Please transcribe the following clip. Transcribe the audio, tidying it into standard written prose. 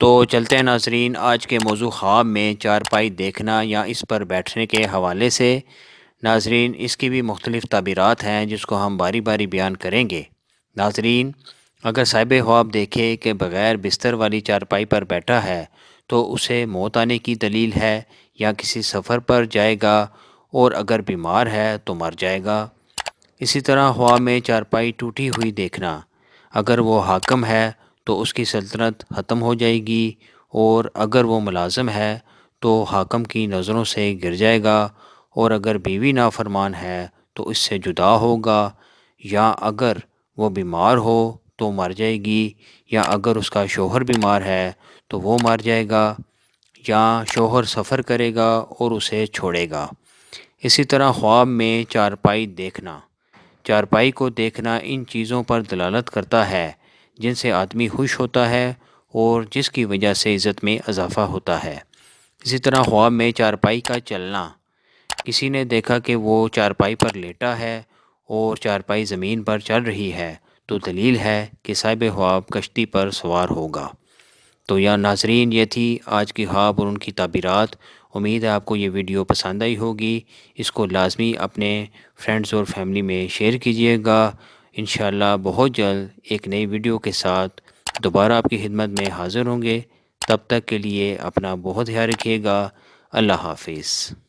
تو چلتے ہیں ناظرین آج کے موضوع خواب میں چارپائی دیکھنا یا اس پر بیٹھنے کے حوالے سے۔ ناظرین اس کی بھی مختلف تعبیرات ہیں جس کو ہم باری باری بیان کریں گے۔ ناظرین اگر صاحب خواب دیکھے کہ بغیر بستر والی چارپائی پر بیٹھا ہے تو اسے موت آنے کی دلیل ہے یا کسی سفر پر جائے گا، اور اگر بیمار ہے تو مر جائے گا۔ اسی طرح خواب میں چارپائی ٹوٹی ہوئی دیکھنا، اگر وہ حاکم ہے تو اس کی سلطنت ختم ہو جائے گی، اور اگر وہ ملازم ہے تو حاکم کی نظروں سے گر جائے گا، اور اگر بیوی نافرمان ہے تو اس سے جدا ہوگا، یا اگر وہ بیمار ہو تو مر جائے گی، یا اگر اس کا شوہر بیمار ہے تو وہ مر جائے گا، یا شوہر سفر کرے گا اور اسے چھوڑے گا۔ اسی طرح خواب میں چارپائی دیکھنا، چارپائی کو دیکھنا ان چیزوں پر دلالت کرتا ہے جن سے آدمی خوش ہوتا ہے اور جس کی وجہ سے عزت میں اضافہ ہوتا ہے۔ اسی طرح خواب میں چارپائی کا چلنا، کسی نے دیکھا کہ وہ چارپائی پر لیٹا ہے اور چارپائی زمین پر چل رہی ہے تو دلیل ہے کہ صاحب خواب کشتی پر سوار ہوگا۔ تو یا ناظرین یہ تھی آج کی خواب اور ان کی تعبیرات۔ امید ہے آپ کو یہ ویڈیو پسند آئی ہوگی۔ اس کو لازمی اپنے فرینڈز اور فیملی میں شیئر کیجیے گا۔ انشاءاللہ بہت جلد ایک نئی ویڈیو کے ساتھ دوبارہ آپ کی خدمت میں حاضر ہوں گے۔ تب تک کے لیے اپنا بہت خیال رکھیے گا۔ اللہ حافظ۔